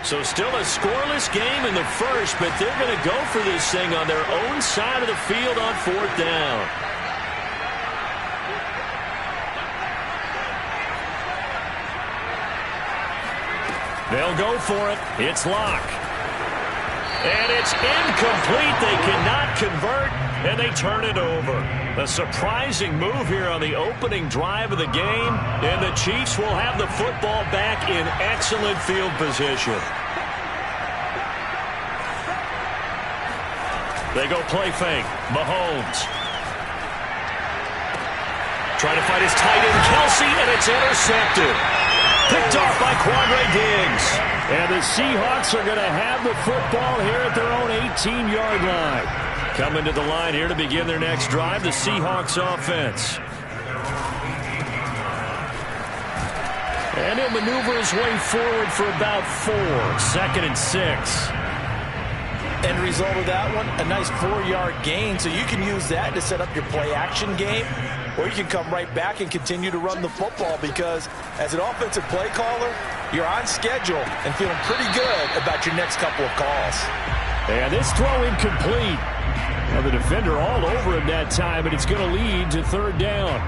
So still a scoreless game in the first, but they're going to go for this thing on their own side of the field on 4th down. They'll go for it. It's Locke. And it's incomplete. They cannot convert, and they turn it over. A surprising move here on the opening drive of the game, and the Chiefs will have the football back in excellent field position. They go play fake. Mahomes. Trying to fight his tight end, Kelsey, and it's intercepted. Picked off by Quandre Diggs. And the Seahawks are going to have the football here at their own 18-yard line. Coming to the line here to begin their next drive, the Seahawks offense. And he'll maneuver his way forward for about 4. 2nd and 6. End result of that one, a nice 4-yard gain. So you can use that to set up your play-action game, or you can come right back and continue to run the football, because as an offensive play caller, you're on schedule and feeling pretty good about your next couple of calls. And this throw incomplete. Well, the defender all over him that time, and it's going to lead to 3rd down.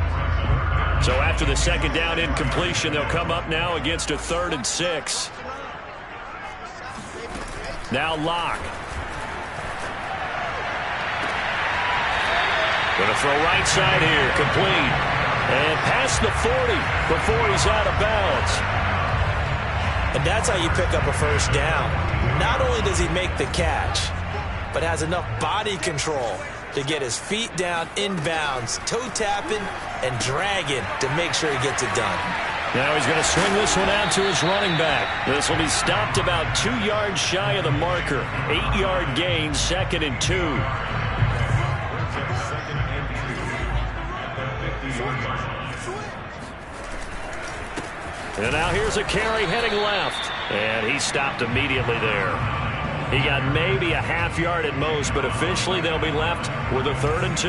So after the 2nd down incompletion, they'll come up now against a 3rd and 6. Now Locke. Going to throw right side here, complete. And past the 40 before he's out of bounds. And that's how you pick up a 1st down. Not only does he make the catch, but has enough body control to get his feet down inbounds, toe tapping and dragging to make sure he gets it done. Now he's going to swing this one out to his running back. This will be stopped about 2 yards shy of the marker. 8-yard gain, 2nd and 2. And now here's a carry heading left. And he stopped immediately there. He got maybe a half yard at most, but officially they'll be left with a 3rd and 2.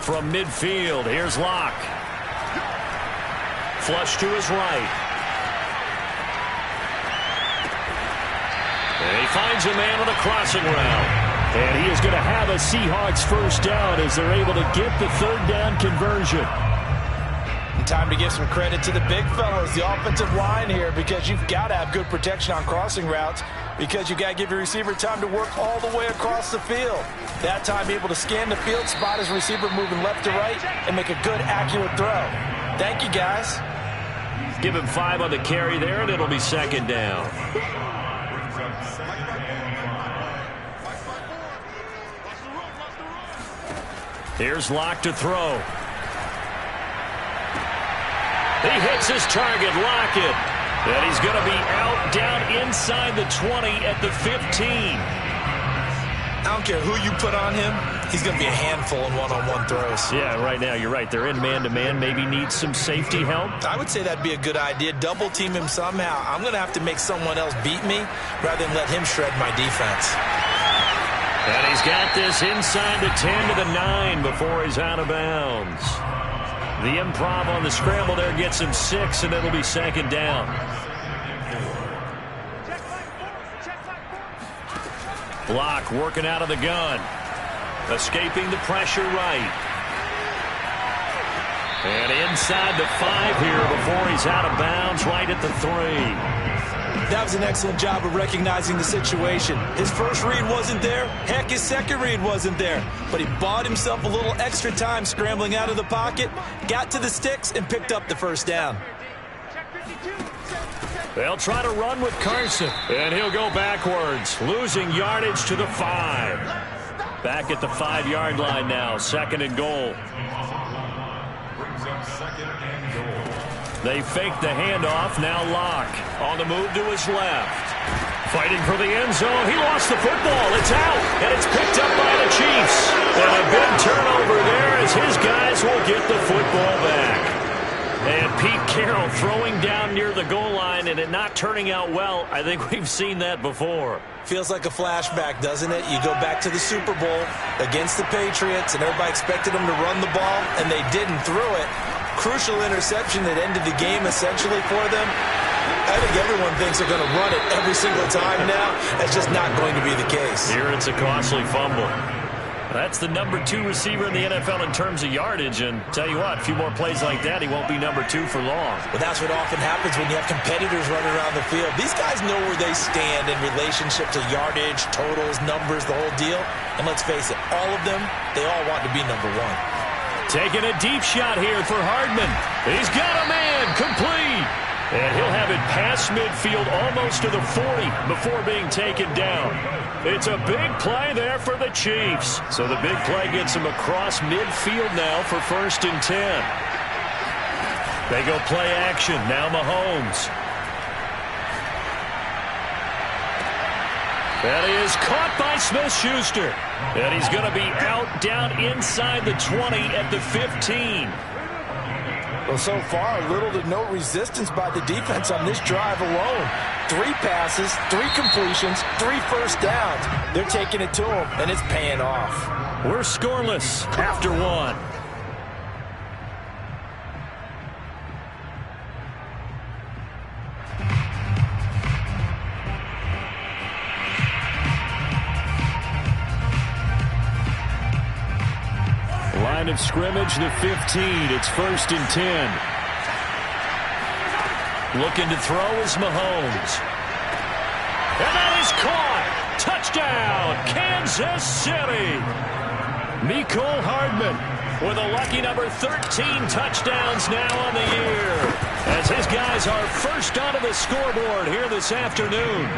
From midfield, here's Locke. Flush to his right. And he finds a man on a crossing route. And he is going to have a Seahawks 1st down as they're able to get the 3rd down conversion. And time to give some credit to the big fellas, the offensive line here, because you've got to have good protection on crossing routes, because you've got to give your receiver time to work all the way across the field. That time able to scan the field, spot his receiver moving left to right, and make a good, accurate throw. Thank you, guys. Give him 5 on the carry there, and it'll be 2nd down. Here's Locke to throw. He hits his target, Lockett. And he's going to be out down inside the 20 at the 15. I don't care who you put on him. He's going to be a handful in one-on-one throws. Yeah, right now you're right. They're in man-to-man. Maybe needs some safety help. I would say that'd be a good idea. Double team him somehow. I'm going to have to make someone else beat me rather than let him shred my defense. And he's got this inside the 10 to the 9 before he's out of bounds. The improv on the scramble there gets him 6, and it'll be 2nd down. Locke working out of the gun. Escaping the pressure right. And inside the 5 here before he's out of bounds, right at the 3. That was an excellent job of recognizing the situation. His first read wasn't there. Heck, his second read wasn't there. But he bought himself a little extra time scrambling out of the pocket, got to the sticks, and picked up the 1st down. They'll try to run with Carson, and he'll go backwards, losing yardage to the 5. Back at the 5-yard line now, 2nd and goal. They fake the handoff. Now Locke on the move to his left. Fighting for the end zone. He lost the football. It's out, and it's picked up by the Chiefs. And a big turnover there as his guys will get the football back. And Pete Carroll throwing down near the goal line and it not turning out well. I think we've seen that before. Feels like a flashback, doesn't it? You go back to the Super Bowl against the Patriots, and everybody expected them to run the ball, and they didn't throw it. Crucial interception that ended the game essentially for them. I think everyone thinks they're going to run it every single time now. That's just not going to be the case. Here it's a costly fumble. That's the number 2 receiver in the NFL in terms of yardage, and tell you what, a few more plays like that, he won't be number 2 for long. Well, that's what often happens when you have competitors running around the field. These guys know where they stand in relationship to yardage, totals, numbers, the whole deal. And let's face it, all of them, they all want to be number 1. Taking a deep shot here for Hardman. He's got a man, complete. And he'll have it past midfield almost to the 40 before being taken down. It's a big play there for the Chiefs. So the big play gets him across midfield now for 1st and 10. They go play action. Now Mahomes. That is caught by Smith-Schuster. And he's going to be out down inside the 20 at the 15. Well, so far, little to no resistance by the defense on this drive alone. 3 passes, 3 completions, 3 first downs. They're taking it to them, and it's paying off. We're scoreless after 1. Line of scrimmage, the 15. It's 1st and 10. Looking to throw is Mahomes. And that is caught. Touchdown, Kansas City. Mecole Hardman with a lucky number 13 touchdowns now on the year. As his guys are first onto the scoreboard here this afternoon.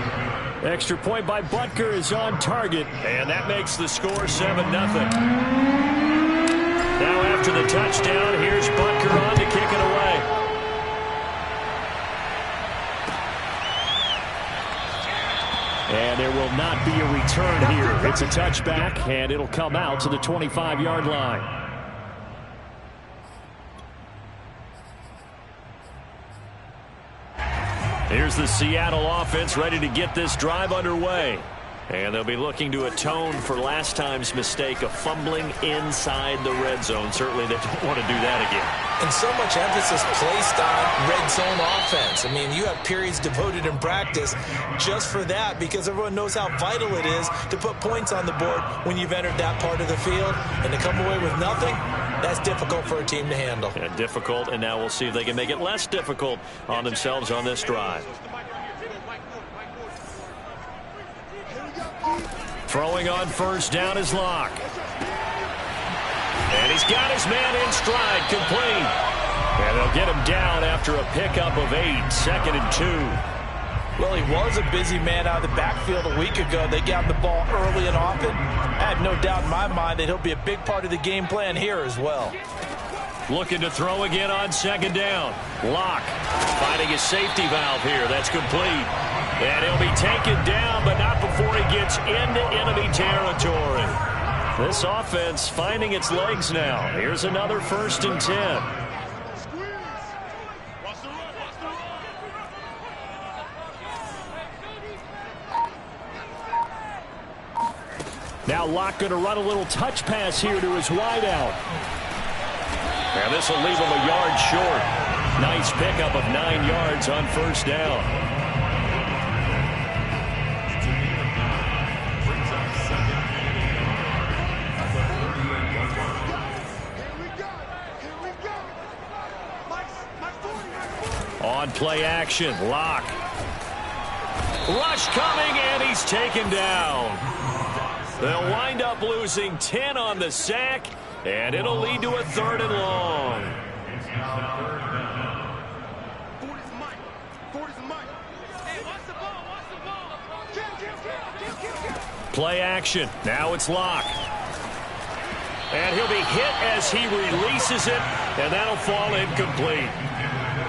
Extra point by Butker is on target, and that makes the score 7-0. Now after the touchdown, here's Butker on to kick it away. And there will not be a return here. It's a touchback, and it'll come out to the 25-yard line. Here's the Seattle offense ready to get this drive underway. And they'll be looking to atone for last time's mistake of fumbling inside the red zone. Certainly they don't want to do that again. And so much emphasis placed on red zone offense. I mean, you have periods devoted in practice just for that because everyone knows how vital it is to put points on the board when you've entered that part of the field. And to come away with nothing, that's difficult for a team to handle. Yeah, difficult, and now we'll see if they can make it less difficult on themselves on this drive. Throwing on first down is Locke. And he's got his man in stride, complete. And they'll get him down after a pickup of 8, 2nd and 2. Well, he was a busy man out of the backfield a week ago. They got him the ball early and often. I have no doubt in my mind that he'll be a big part of the game plan here as well. Looking to throw again on 2nd down. Locke finding his safety valve here. That's complete. And he'll be taken down, but not before he gets into enemy territory. This offense finding its legs now. Here's another 1st and 10. Now Locke going to run a little touch pass here to his wideout. And this will leave him a yard short. Nice pickup of 9 yards on first down. On play action, Locke. Rush coming, and he's taken down. They'll wind up losing 10 on the sack, and it'll lead to a 3rd and long. Play action. Now it's Locke. And he'll be hit as he releases it, and that'll fall incomplete.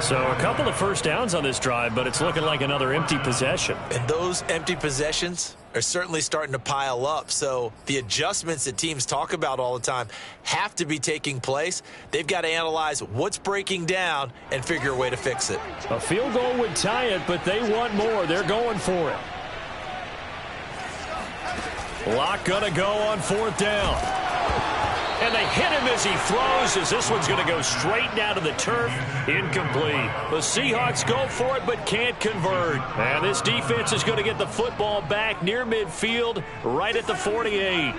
So a couple of first downs on this drive, but it's looking like another empty possession. And those empty possessions are certainly starting to pile up. So the adjustments that teams talk about all the time have to be taking place. They've got to analyze what's breaking down and figure a way to fix it. A field goal would tie it, but they want more. They're going for it. Locke gonna go on 4th down. And they hit him as he throws, as this one's going to go straight down to the turf. Incomplete. The Seahawks go for it, but can't convert. And this defense is going to get the football back near midfield, right at the 48.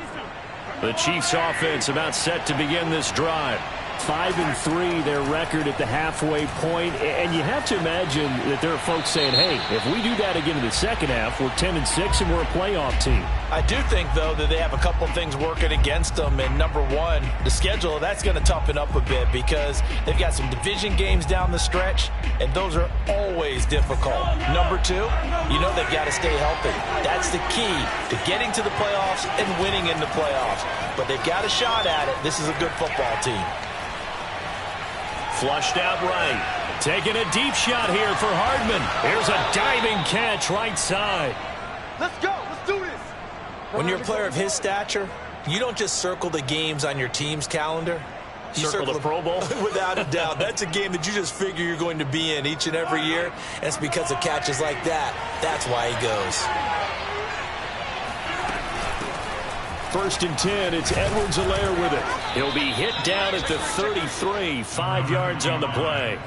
The Chiefs offense about set to begin this drive. 5-3, their record at the halfway point. And you have to imagine that there are folks saying, hey, if we do that again in the second half, we're 10-6 and we're a playoff team. I do think, though, that they have a couple things working against them. And number one, the schedule, that's going to toughen up a bit because they've got some division games down the stretch, and those are always difficult. Number two, you know they've got to stay healthy. That's the key to getting to the playoffs and winning in the playoffs. But they've got a shot at it. This is a good football team. Flushed out right. Taking a deep shot here for Hardman. Here's a diving catch right side. Let's go. Let's do this. When you're a player of his stature, you don't just circle the games on your team's calendar. You circle the Pro Bowl? Without a doubt. That's a game that you just figure you're going to be in each and every year. And it's because of catches like that. That's why he goes. 1st and 10, it's Edwards-Helaire with it. He'll be hit down at the 33, 5 yards on the play.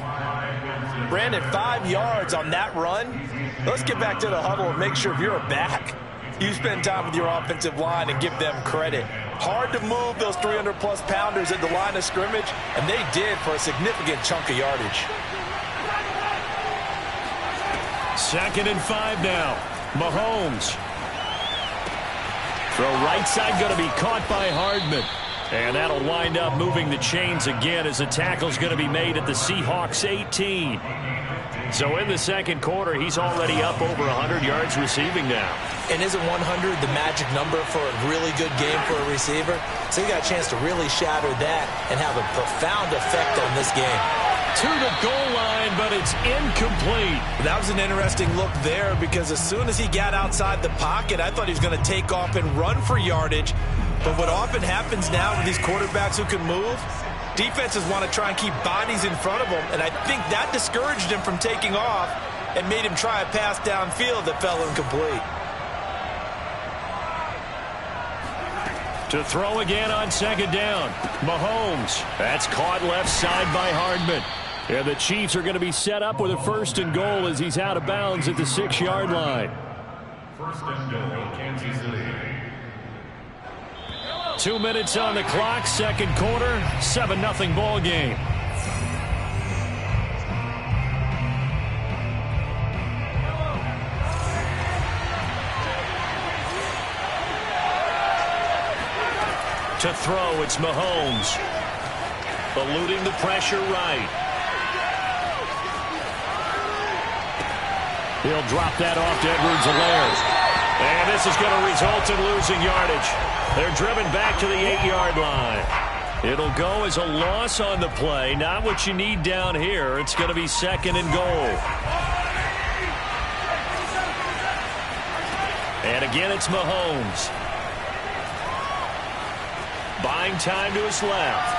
Brandon, 5 yards on that run. Let's get back to the huddle and make sure if you're a back, you spend time with your offensive line and give them credit. Hard to move those 300-plus pounders at the line of scrimmage, and they did for a significant chunk of yardage. 2nd and 5 now. Mahomes. Throw right side going to be caught by Hardman. And that'll wind up moving the chains again as the tackle's going to be made at the Seahawks 18. So in the second quarter, he's already up over 100 yards receiving now. And isn't 100 the magic number for a really good game for a receiver? So he got a chance to really shatter that and have a profound effect on this game. To the goal line, but it's incomplete. That was an interesting look there because as soon as he got outside the pocket, I thought he was going to take off and run for yardage. But what often happens now with these quarterbacks who can move, defenses want to try and keep bodies in front of them, and I think that discouraged him from taking off and made him try a pass downfield that fell incomplete. To throw again on 2nd down. Mahomes. That's caught left side by Hardman. And the Chiefs are going to be set up with a 1st and goal as he's out of bounds at the 6-yard line. 1st and goal, Kansas City. 2 minutes on the clock, second quarter, 7-0 ball game. To throw, it's Mahomes. Eluding the pressure right. He'll drop that off to Edwards-Helaire. And this is going to result in losing yardage. They're driven back to the 8-yard line. It'll go as a loss on the play. Not what you need down here. It's going to be 2nd and goal. And again, it's Mahomes. Buying time to his left.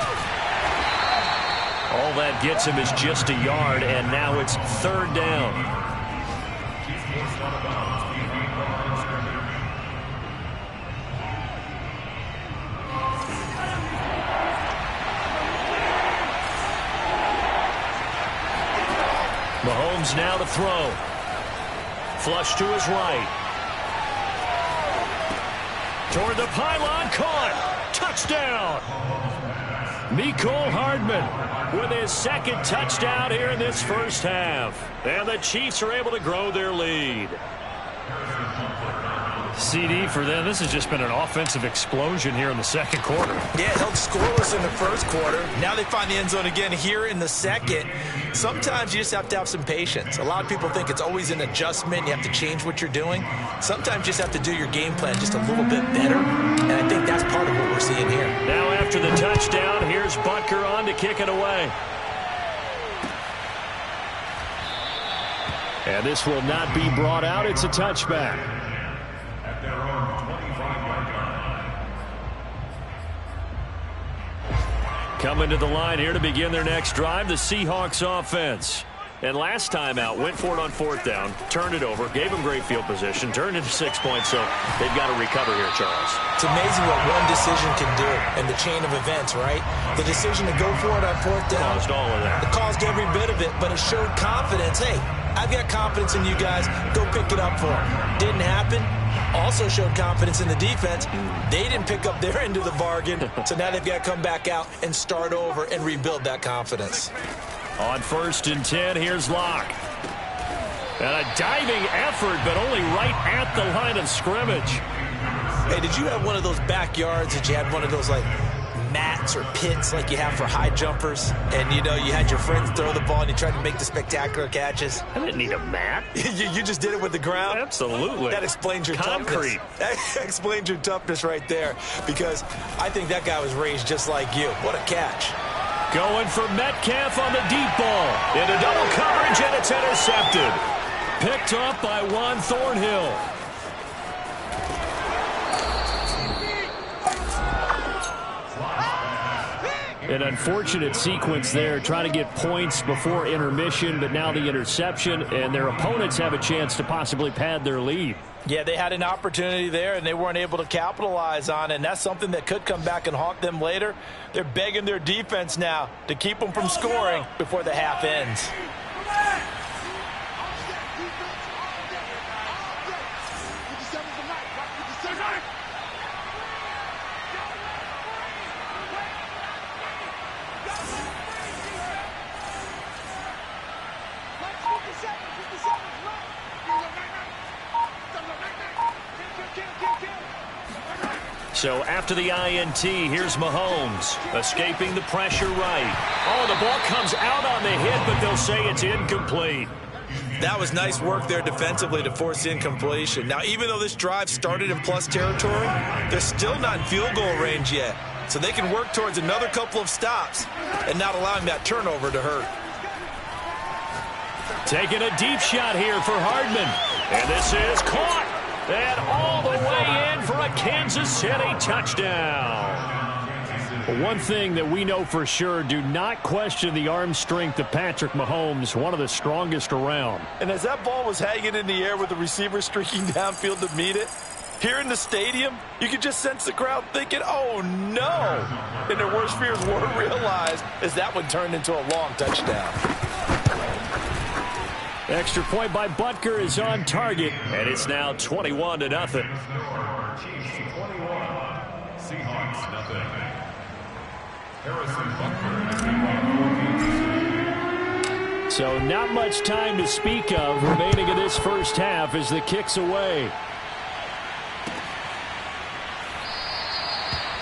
All that gets him is just a yard, and now it's 3rd down. Mahomes now to throw. Flush to his right. Toward the pylon, caught. Touchdown. Mecole Hardman with his 2nd touchdown here in this first half. And the Chiefs are able to grow their lead. CD for them, this has just been an offensive explosion here in the second quarter. Yeah, held scoreless in the first quarter. Now they find the end zone again here in the second. Sometimes you just have to have some patience. A lot of people think it's always an adjustment. You have to change what you're doing. Sometimes you just have to do your game plan just a little bit better. And I think that's part of what we're seeing here. Now after the touchdown, here's Butker on to kick it away. And this will not be brought out. It's a touchback. At their Coming to the line here to begin their next drive, the Seahawks offense. And last time out, went for it on 4th down, turned it over, gave them great field position, turned into 6 points, so they've got to recover here, Charles. It's amazing what one decision can do in the chain of events, right? The decision to go for it on 4th down. Caused all of that. It caused every bit of it, but it showed confidence. Hey, I've got confidence in you guys. Go pick it up for them. Didn't happen. Also showed confidence in the defense. They didn't pick up their end of the bargain, so now they've got to come back out and start over and rebuild that confidence. On 1st and 10, here's Locke. And a diving effort, but only right at the line of scrimmage. Hey, did you have one of those backyards that you had one of those, like, mats or pits like you have for high jumpers? And, you know, you had your friends throw the ball and you tried to make the spectacular catches? I didn't need a mat. you just did it with the ground? Absolutely. That explains your concrete. Toughness. That explains your toughness right there, because I think that guy was raised just like you. What a catch. Going for Metcalf on the deep ball. Into double coverage, and it's intercepted. Picked up by Juan Thornhill. An unfortunate sequence there, trying to get points before intermission, but now the interception, and their opponents have a chance to possibly pad their lead. Yeah, they had an opportunity there, and they weren't able to capitalize on it, and that's something that could come back and haunt them later. They're begging their defense now to keep them from scoring before the half ends. So after the INT, here's Mahomes, escaping the pressure right. Oh, the ball comes out on the hit, but they'll say it's incomplete. That was nice work there defensively to force incompletion. Now, even though this drive started in plus territory, they're still not in field goal range yet. So they can work towards another couple of stops and not allowing that turnover to hurt. Taking a deep shot here for Hardman. And this is caught. And all the way in for a Kansas City touchdown. One thing that we know for sure, do not question the arm strength of Patrick Mahomes, one of the strongest around. And as that ball was hanging in the air with the receiver streaking downfield to meet it, here in the stadium, you could just sense the crowd thinking, oh no. And their worst fears were realized as that one turned into a long touchdown. Extra point by Butker is on target, and it's now 21-0. Chiefs 21, Seahawks nothing. Harrison Butker. So not much time to speak of remaining in this first half as the kick's away.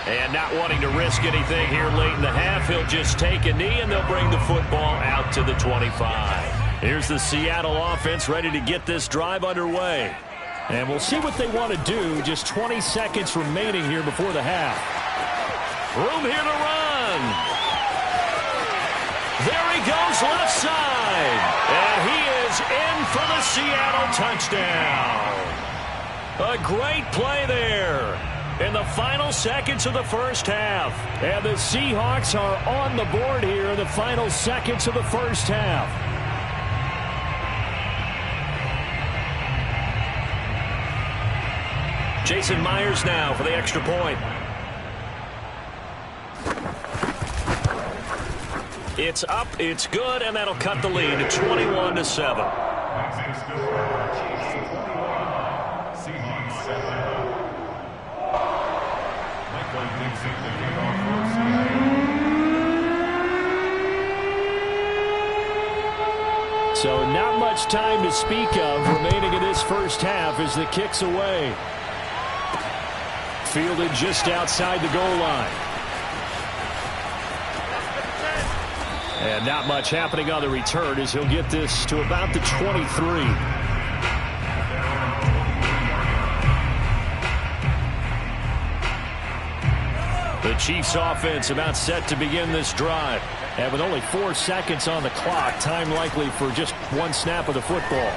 And not wanting to risk anything here late in the half, he'll just take a knee, and they'll bring the football out to the 25. Here's the Seattle offense ready to get this drive underway. And we'll see what they want to do. Just 20 seconds remaining here before the half. Room here to run. There he goes left side. And he is in for the Seattle touchdown. A great play there in the final seconds of the first half. And the Seahawks are on the board here in the final seconds of the first half. Jason Myers now for the extra point. It's up, it's good, and that'll cut the lead to 21-7. So not much time to speak of remaining in this first half as the kick's away. Fielded just outside the goal line. And not much happening on the return as he'll get this to about the 23. The Chiefs offense about set to begin this drive. And with only 4 seconds on the clock, time likely for just one snap of the football.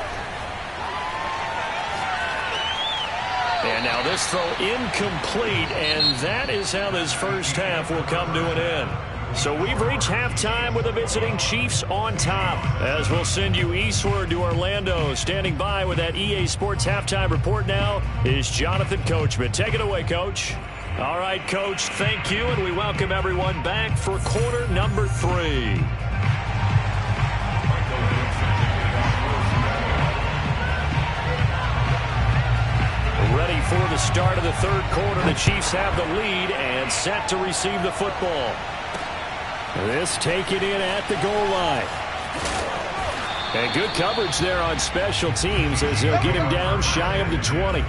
And now this throw incomplete, and that is how this first half will come to an end. So we've reached halftime with the visiting Chiefs on top. As we'll send you eastward to Orlando. Standing by with that EA Sports halftime report now is Jonathan Coachman. Take it away, Coach. All right, Coach, thank you, and we welcome everyone back for quarter number 3. Ready for the start of the third quarter. The Chiefs have the lead and set to receive the football. This taken in at the goal line. And good coverage there on special teams as they'll get him down shy of the 20.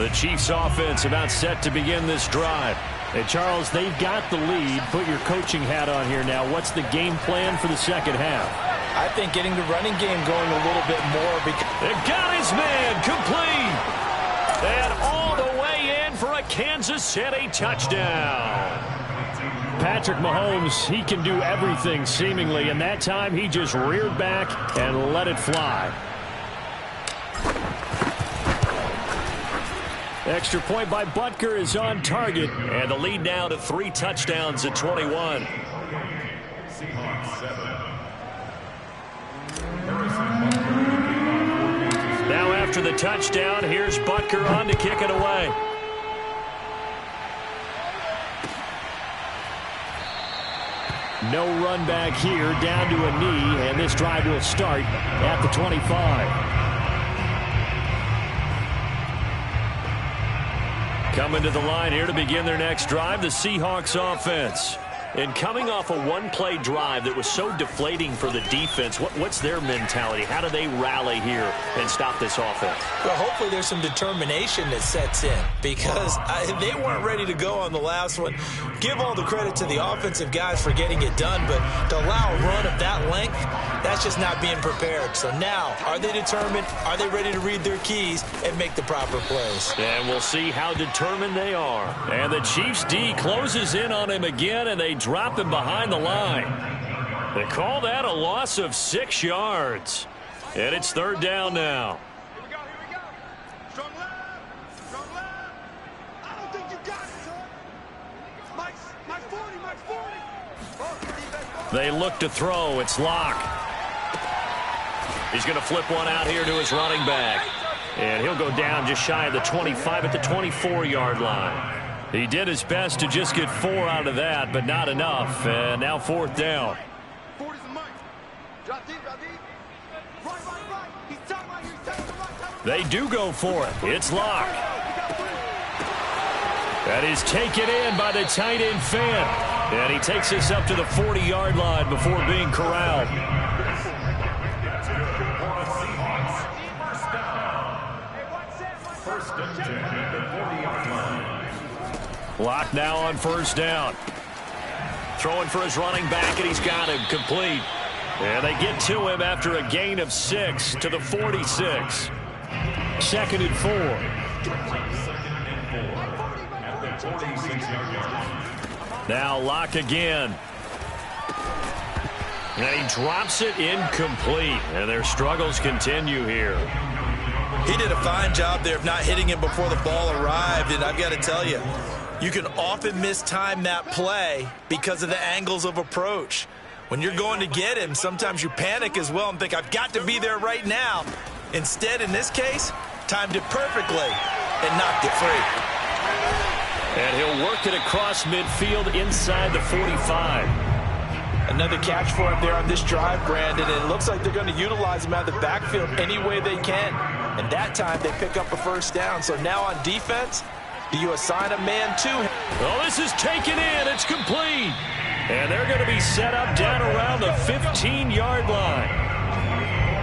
The Chiefs offense about set to begin this drive. And Charles, they've got the lead. Put your coaching hat on here now. What's the game plan for the second half? I think getting the running game going a little bit more. They got his man complete. And all the way in for a Kansas City touchdown. Patrick Mahomes, he can do everything seemingly. And that time he just reared back and let it fly. Extra point by Butker is on target. And the lead now to 3 touchdowns at 21. Now after the touchdown, here's Butker on to kick it away. No run back here, down to a knee, and this drive will start at the 25. Coming to the line here to begin their next drive, the Seahawks offense. And coming off a one-play drive that was so deflating for the defense, what's their mentality? How do they rally here and stop this offense? Well, hopefully there's some determination that sets in because they weren't ready to go on the last one. Give all the credit to the offensive guys for getting it done, but to allow a run of that length, that's just not being prepared. So now, are they determined? Are they ready to read their keys and make the proper plays? And we'll see how determined they are. And the Chiefs D closes in on him again, and they drop him behind the line. They call that a loss of 6 yards. And it's third down now. Here we go. Strong left. I don't think you got it, son. Mike's 40. They look to throw. It's Locke. He's going to flip one out here to his running back. And he'll go down just shy of the 25 at the 24-yard line. He did his best to just get 4 out of that, but not enough. And now fourth down. 40's a Mike. Drop deep. Right. He's tight right here. They do go for it. It's Locke. That is taken in by the tight end Fant. And he takes us up to the 40-yard line before being corralled. First and 10 at the 40-yard line. Locke now on first down. Throwing for his running back, and he's got him complete. And they get to him after a gain of 6 to the 46. Second and 4. At the 46-yard line. Now Locke again. And he drops it incomplete. And their struggles continue here. He did a fine job there of not hitting him before the ball arrived, and I've got to tell you, you can often mistime that play because of the angles of approach. When you're going to get him, sometimes you panic as well and think, I've got to be there right now. Instead, in this case, timed it perfectly and knocked it free. And he'll work it across midfield inside the 45. Another catch for him there on this drive, Brandon, and it looks like they're going to utilize him out of the backfield any way they can. And that time, they pick up a first down. So now on defense, do you assign a man to him? Oh, this is taken in. It's complete. And they're going to be set up down around the 15-yard line.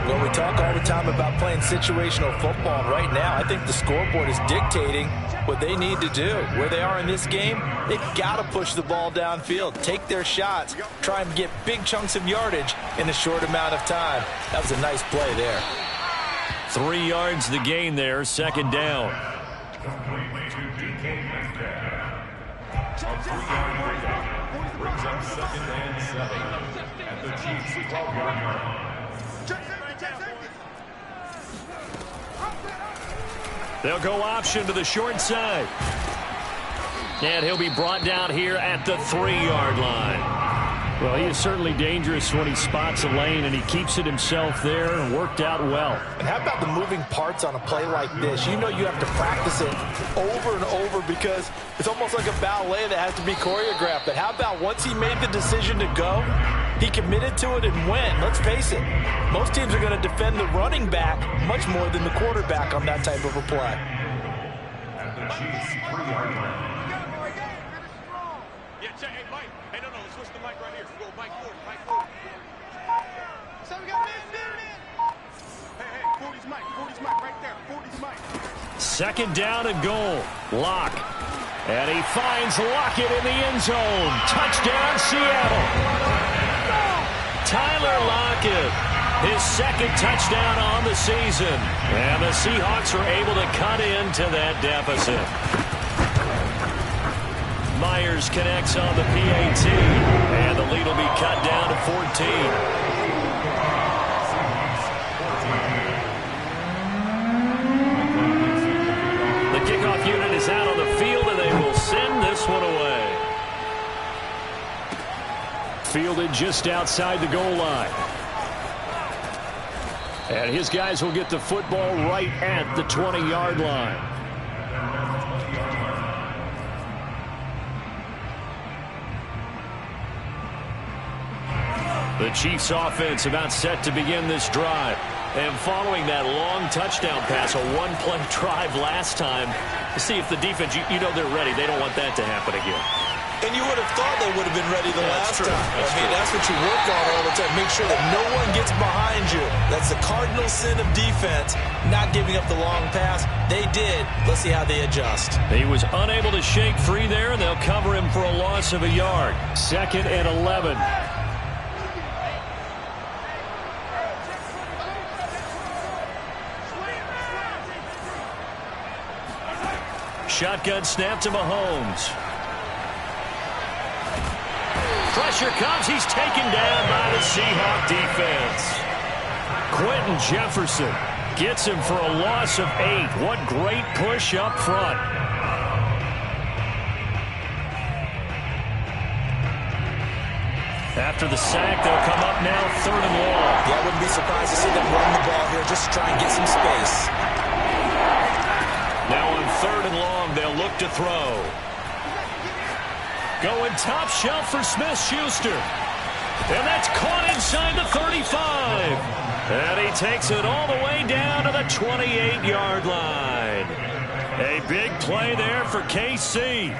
Well, we talk all the time about playing situational football. Right now, I think the scoreboard is dictating what they need to do. Where they are in this game, they've got to push the ball downfield, take their shots, try and get big chunks of yardage in a short amount of time. That was a nice play there. 3 yards the gain there, second down. Brings up second and 7 at the Chiefs' 12-yard line. They'll go option to the short side. And he'll be brought down here at the 3-yard line. Well, he is certainly dangerous when he spots a lane, and he keeps it himself there and worked out well. And how about the moving parts on a play like this? You know you have to practice it over and over because it's almost like a ballet that has to be choreographed. But how about once he made the decision to go, he committed to it and went. Let's face it, most teams are going to defend the running back much more than the quarterback on that type of a play. At the Chiefs' 3-yard line. Hey, Mike. Hey, no, let's switch the mic right here. Go, Mike forward, Mike forward. So we got man. Hey, 40's Mike right there. 40's Mike. Second down and goal. Lock. And he finds Lockett in the end zone. Touchdown, Seattle. Tyler Lockett, his second touchdown on the season. And the Seahawks are able to cut into that deficit. Myers connects on the PAT, and the lead will be cut down to 14. The kickoff unit is out on the field, and they will send this one away. Fielded just outside the goal line. And his guys will get the football right at the 20-yard line. The Chiefs offense about set to begin this drive. And following that long touchdown pass, a one-play drive last time, to see if the defense, you know they're ready. They don't want that to happen again. And you would have thought they would have been ready the last time. That's what you work on all the time. Make sure that no one gets behind you. That's the cardinal sin of defense, not giving up the long pass. They did. Let's see how they adjust. He was unable to shake free there, and they'll cover him for a loss of a yard. 2nd and 11. Shotgun snap to Mahomes. Pressure comes. He's taken down by the Seahawk defense. Quentin Jefferson gets him for a loss of 8. What great push up front. After the sack, they'll come up now 3rd and long. Yeah, I wouldn't be surprised to see them run the ball here just to try and get some space. Now on 3rd and long, they'll look to throw. Going top shelf for Smith-Schuster. And that's caught inside the 35. And he takes it all the way down to the 28-yard line. A big play there for KC.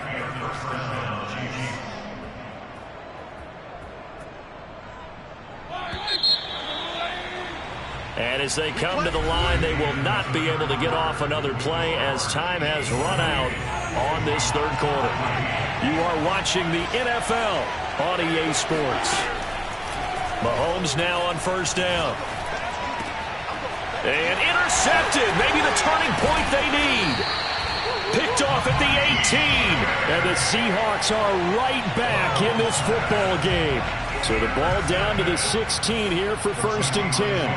And as they come to the line, they will not be able to get off another play as time has run out on this 3rd quarter. You are watching the NFL on EA Sports. Mahomes now on 1st down. And intercepted. Maybe the turning point they need. Picked off at the 18. And the Seahawks are right back in this football game. So the ball down to the 16 here for 1st and 10.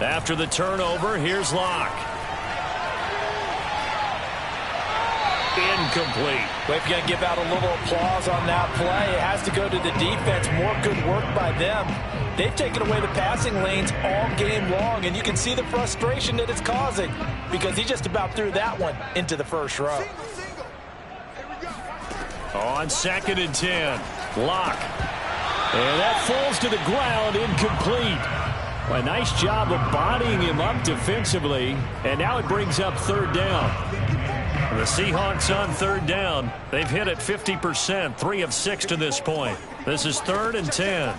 After the turnover, here's Locke. Incomplete. But if you're going to give out a little applause on that play, it has to go to the defense. More good work by them. They've taken away the passing lanes all game long, and you can see the frustration that it's causing because he just about threw that one into the 1st row. On 2nd and 10, Locke. And that falls to the ground, incomplete. A nice job of bodying him up defensively, and now it brings up 3rd down. The Seahawks on 3rd down. They've hit it 50%, 3 of 6 to this point. This is 3rd and 10.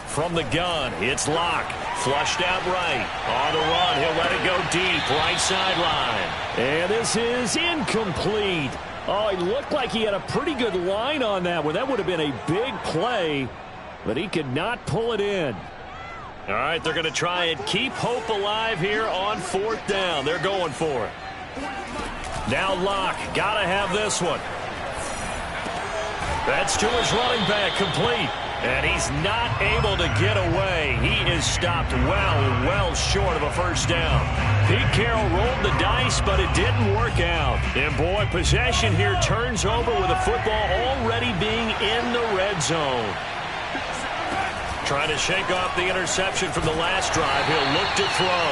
From the gun, it's Locke. Flushed out right. On the run, he'll let it go deep, right sideline. And this is incomplete. Oh, it looked like he had a pretty good line on that one. That would have been a big play, but he could not pull it in. All right, they're going to try and keep hope alive here on 4th down. They're going for it. Now Locke, got to have this one. That's to his running back, complete. And he's not able to get away. He is is stopped well short of a first down. Pete Carroll rolled the dice, but it didn't work out. And, boy, possession here turns over with the football already being in the red zone. Trying to shake off the interception from the last drive. He'll look to throw.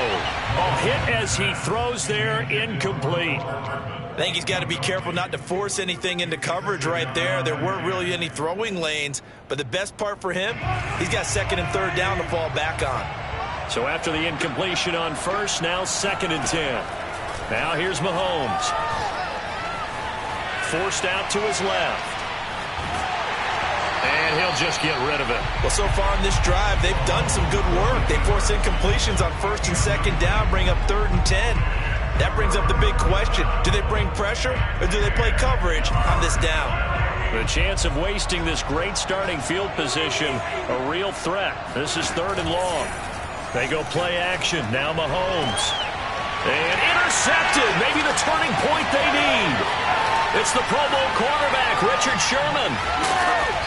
A hit as he throws there, incomplete. I think he's got to be careful not to force anything into coverage right there. There weren't really any throwing lanes, but the best part for him, he's got second and third down to fall back on. So after the incompletion on first, now 2nd and 10. Now here's Mahomes. Forced out to his left. And he'll just get rid of it. Well, so far in this drive, they've done some good work. They force incompletions on first and second down, bring up 3rd and 10. That brings up the big question. Do they bring pressure or do they play coverage on this down? The chance of wasting this great starting field position, a real threat. This is 3rd and long. They go play action. Now Mahomes. And intercepted. Maybe the turning point they need. It's the Pro Bowl quarterback, Richard Sherman.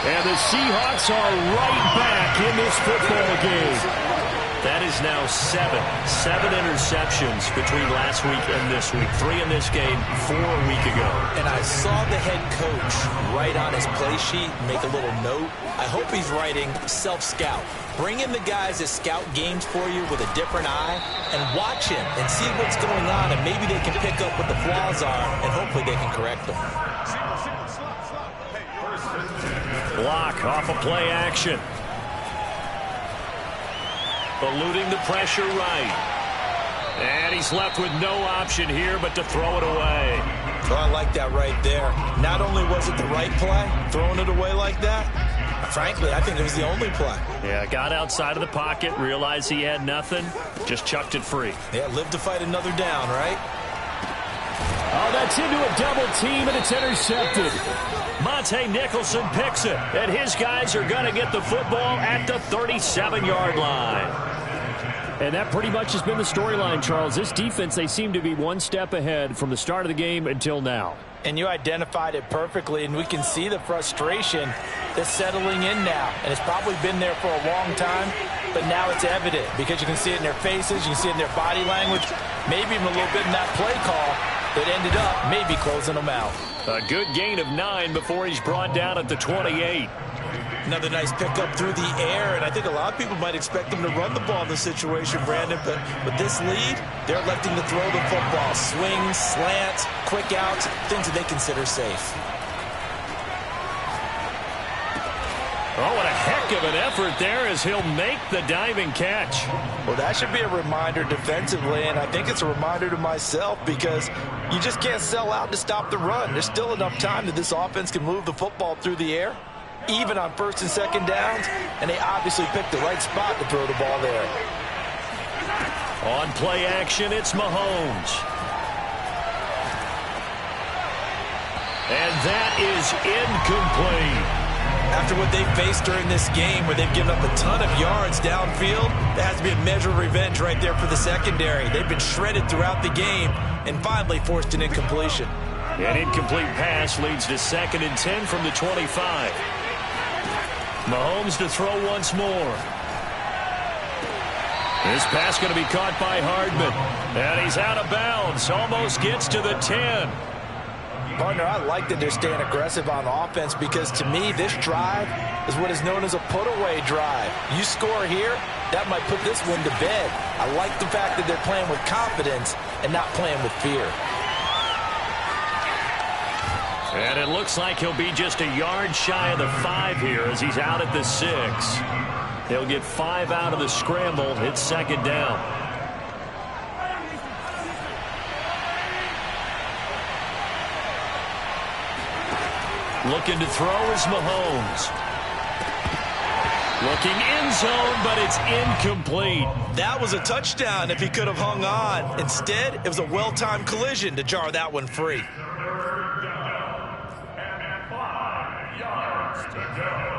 And the Seahawks are right back in this football game. That is now 7 interceptions between last week and this week. 3 in this game, 4 a week ago. And I saw the head coach write on his play sheet, make a little note. I hope he's writing self-scout. Bring in the guys that scout games for you with a different eye and watch him and see what's going on, and maybe they can pick up what the flaws are, and hopefully they can correct them. Block off a play action. Eluding the pressure right. And he's left with no option here but to throw it away. Oh, I like that right there. Not only was it the right play, throwing it away like that, frankly, I think it was the only play. Yeah, got outside of the pocket, realized he had nothing, just chucked it free. Yeah, live to fight another down, right? Oh, that's into a double team, and it's intercepted. Monte Nicholson picks it, and his guys are going to get the football at the 37-yard line. And that pretty much has been the storyline, Charles. This defense, they seem to be one step ahead from the start of the game until now. And you identified it perfectly, and we can see the frustration that's settling in now. And it's probably been there for a long time, but now it's evident because you can see it in their faces, you can see it in their body language, maybe even a little bit in that play call that ended up maybe closing them out. A good gain of 9 before he's brought down at the 28. Another nice pickup through the air, and I think a lot of people might expect them to run the ball in this situation, Brandon, but with this lead, they're electing to throw the football. Swings, slants, quick outs, things that they consider safe. Oh, what a heck of an effort there as he'll make the diving catch. Well, that should be a reminder defensively, and I think it's a reminder to myself because you just can't sell out to stop the run. There's still enough time that this offense can move the football through the air, even on first and second downs, and they obviously picked the right spot to throw the ball there. On play action, it's Mahomes. And that is incomplete. After what they faced during this game where they've given up a ton of yards downfield, there has to be a measure of revenge right there for the secondary. They've been shredded throughout the game and finally forced an incompletion. An incomplete pass leads to 2nd and 10 from the 25. Mahomes to throw once more. This pass going to be caught by Hardman. And he's out of bounds. Almost gets to the 10. Partner, I like that they're staying aggressive on offense because to me, this drive is what is known as a put-away drive. You score here, that might put this one to bed. I like the fact that they're playing with confidence and not playing with fear. And it looks like he'll be just a yard shy of the 5 here as he's out at the 6. He'll get 5 out of the scramble. It's 2nd down. Looking to throw is Mahomes. Looking end zone, but it's incomplete. That was a touchdown if he could have hung on. Instead, it was a well-timed collision to jar that one free. 3rd down and 5 yards to go.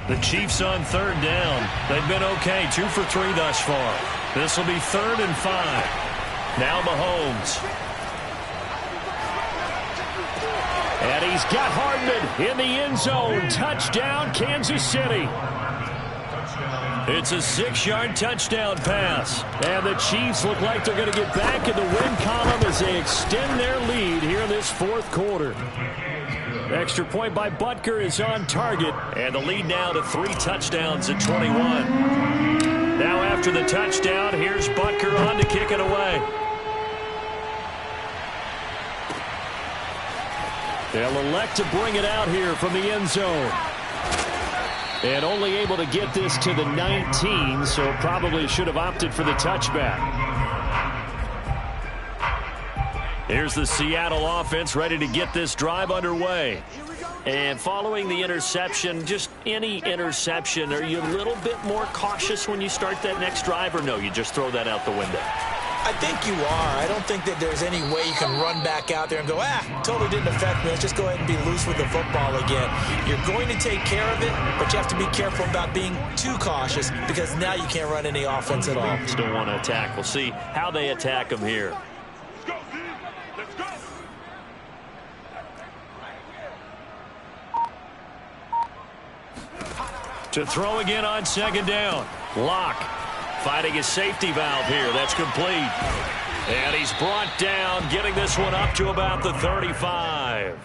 The Chiefs on 3rd down. They've been okay, 2 for 3 thus far. This will be 3rd and 5. Now Mahomes. And he's got Hardman in the end zone. Touchdown, Kansas City. It's a 6-yard touchdown pass. And the Chiefs look like they're going to get back in the win column as they extend their lead here in this fourth quarter. Extra point by Butker is on target. And the lead now to 3 touchdowns at 21. Now after the touchdown, here's Butker on to kick it away. They'll elect to bring it out here from the end zone. And only able to get this to the 19, so probably should have opted for the touchback. Here's the Seattle offense ready to get this drive underway. And following the interception, just any interception, are you a little bit more cautious when you start that next drive, or no, you just throw that out the window? I think you are. I don't think that there's any way you can run back out there and go, totally didn't affect me. Let's just go ahead and be loose with the football again. You're going to take care of it, but you have to be careful about being too cautious because now you can't run any offense at all. Still want to attack. We'll see how they attack them here. Let's go. To throw again on second down. Locke fighting his safety valve here. That's complete. And he's brought down, getting this one up to about the 35.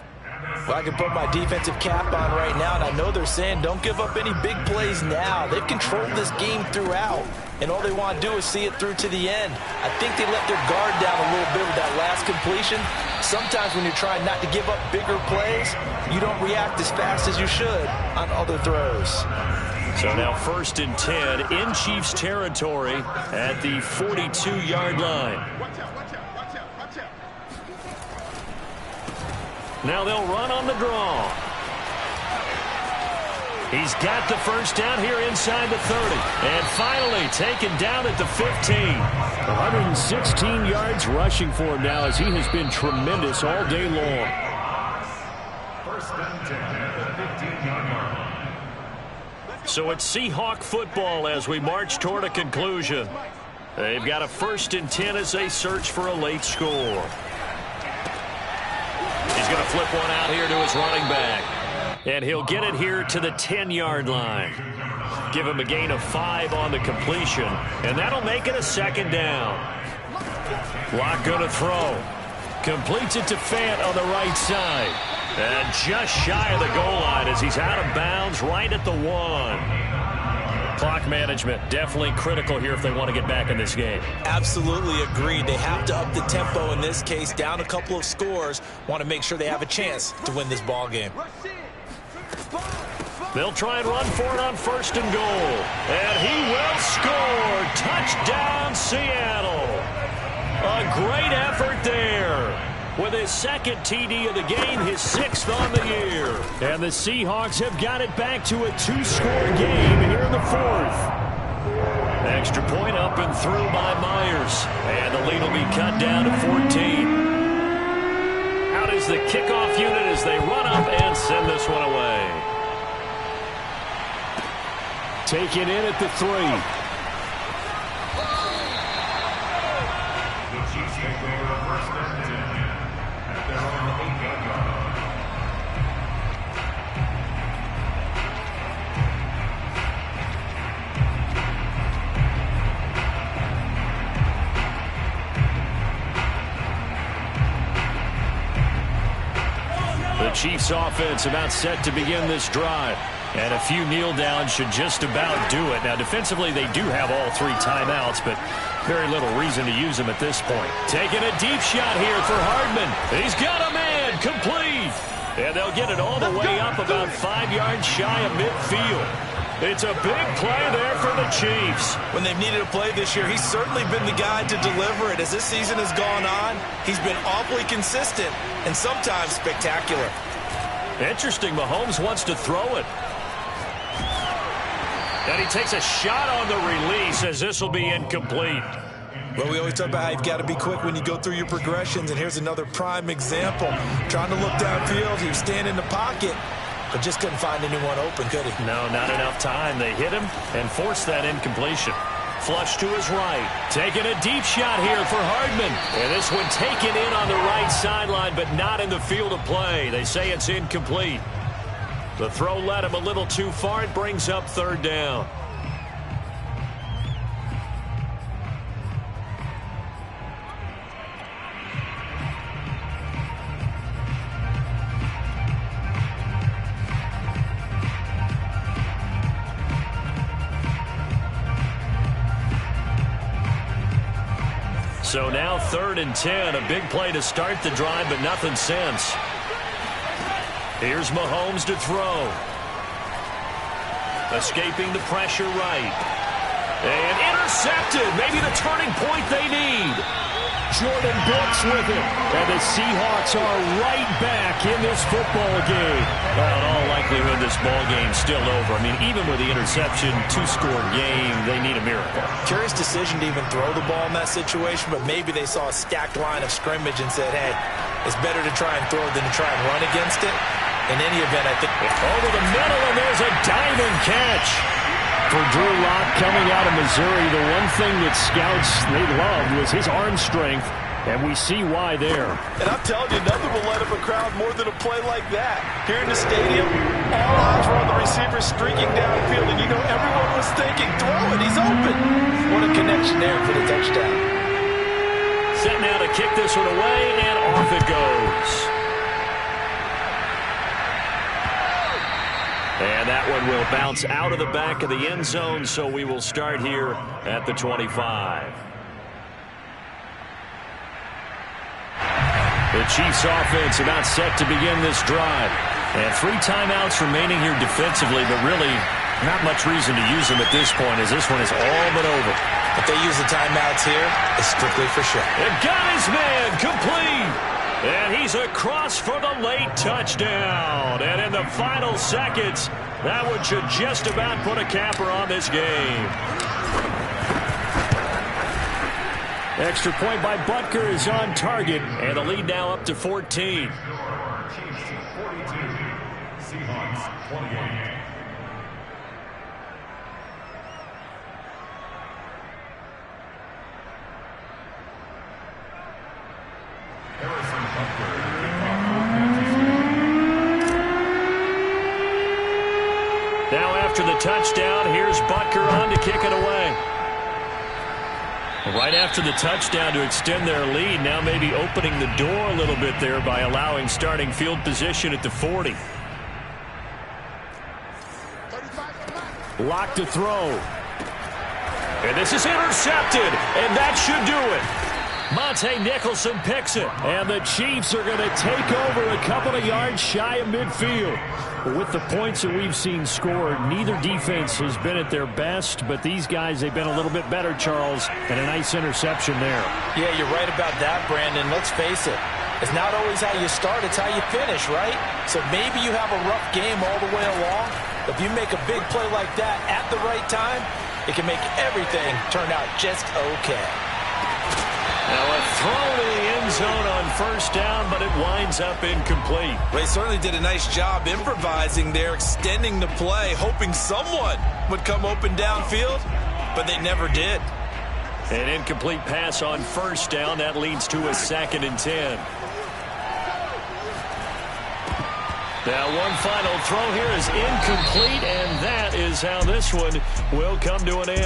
Well, I can put my defensive cap on right now, and I know they're saying don't give up any big plays now. They've controlled this game throughout, and all they want to do is see it through to the end. I think they let their guard down a little bit with that last completion. Sometimes when you're trying not to give up bigger plays, you don't react as fast as you should on other throws. So now 1st and 10 in Chiefs territory at the 42-yard line. Watch out, watch out, watch out, watch out. Now they'll run on the draw. He's got the first down here inside the 30. And finally taken down at the 15. 116 yards rushing for him now as he has been tremendous all day long. 1st and 10 at the 15-yard line. So it's Seahawk football as we march toward a conclusion. They've got a 1st and 10 as they search for a late score. He's going to flip one out here to his running back. And he'll get it here to the 10-yard line. Give him a gain of 5 on the completion. And that'll make it a 2nd down. Locke going to throw. Completes it to Fant on the right side. And just shy of the goal line as he's out of bounds right at the 1. Clock management definitely critical here if they want to get back in this game. Absolutely agreed. They have to up the tempo in this case, down a couple of scores. Want to make sure they have a chance to win this ball game. They'll try and run for it on 1st and goal. And he will score. Touchdown, Seattle. A great effort there. With his 2nd TD of the game, his 6th on the year. And the Seahawks have got it back to a 2-score game here in the 4th. Extra point up and through by Myers. And the lead will be cut down to 14. Out is the kickoff unit as they run up and send this one away. Taken in at the 3. The Chiefs take over 1st and 10 at their own 8-yard line. The Chiefs offense about set to begin this drive. And a few kneel downs should just about do it. Now, defensively, they do have all 3 timeouts, but very little reason to use them at this point. Taking a deep shot here for Hardman. He's got a man, complete. And they'll get it all the way up about 5 yards shy of midfield. It's a big play there for the Chiefs. When they've needed a play this year, he's certainly been the guy to deliver it. As this season has gone on, he's been awfully consistent and sometimes spectacular. Interesting, Mahomes wants to throw it. And he takes a shot on the release as this will be incomplete. Well, we always talk about how you've got to be quick when you go through your progressions, and here's another prime example. Trying to look downfield, he was standing in the pocket, but just couldn't find anyone open, could he? No, not enough time. They hit him and forced that incompletion. Flush to his right. Taking a deep shot here for Hardman. And this one taken in on the right sideline, but not in the field of play. They say it's incomplete. The throw led him a little too far. It brings up third down. So now 3rd and 10. A big play to start the drive, but nothing since. Here's Mahomes to throw. Escaping the pressure right. And intercepted. Maybe the turning point they need. Jordan Brooks with it. And the Seahawks are right back in this football game. Well, in all likelihood, this ball game's still over. I mean, even with the interception, 2-score game, they need a miracle. Curious decision to even throw the ball in that situation, but maybe they saw a stacked line of scrimmage and said, hey, it's better to try and throw than to try and run against it. In any event, I think over the middle, and there's a diving catch. For Drew Lock coming out of Missouri, the one thing that scouts they loved was his arm strength, and we see why there. And I'm telling you, nothing will light up a crowd more than a play like that. Here in the stadium, all eyes were on the receiver streaking downfield, and you know everyone was thinking, throw it, he's open. What a connection there for the touchdown. Set now to kick this one away, and off it goes. And that one will bounce out of the back of the end zone, so we will start here at the 25. The Chiefs offense about set to begin this drive. And 3 timeouts remaining here defensively, but really not much reason to use them at this point, as this one is all but over. If they use the timeouts here, it's strictly for show. And got his man complete. And he's across for the late touchdown. And in the final seconds, that one should just about put a capper on this game. Extra point by Butker is on target. And the lead now up to 14. Chiefs 42, Seahawks 28. Now after the touchdown, here's Butker on to kick it away. Right after the touchdown to extend their lead, now maybe opening the door a little bit there by allowing starting field position at the 40. Lock to throw. And this is intercepted, and that should do it. Monte Nicholson picks it. And the Chiefs are going to take over a couple of yards shy of midfield. With the points that we've seen scored, neither defense has been at their best, but these guys, they've been a little bit better, Charles, and a nice interception there. Yeah, you're right about that, Brandon. Let's face it. It's not always how you start, it's how you finish, right? So maybe you have a rough game all the way along. If you make a big play like that at the right time, it can make everything turn out just okay. Now a throw to the end zone on first down, but it winds up incomplete. They certainly did a nice job improvising there, extending the play, hoping someone would come open downfield, but they never did. An incomplete pass on first down. That leads to a 2nd and 10. Now one final throw here is incomplete, and that is how this one will come to an end.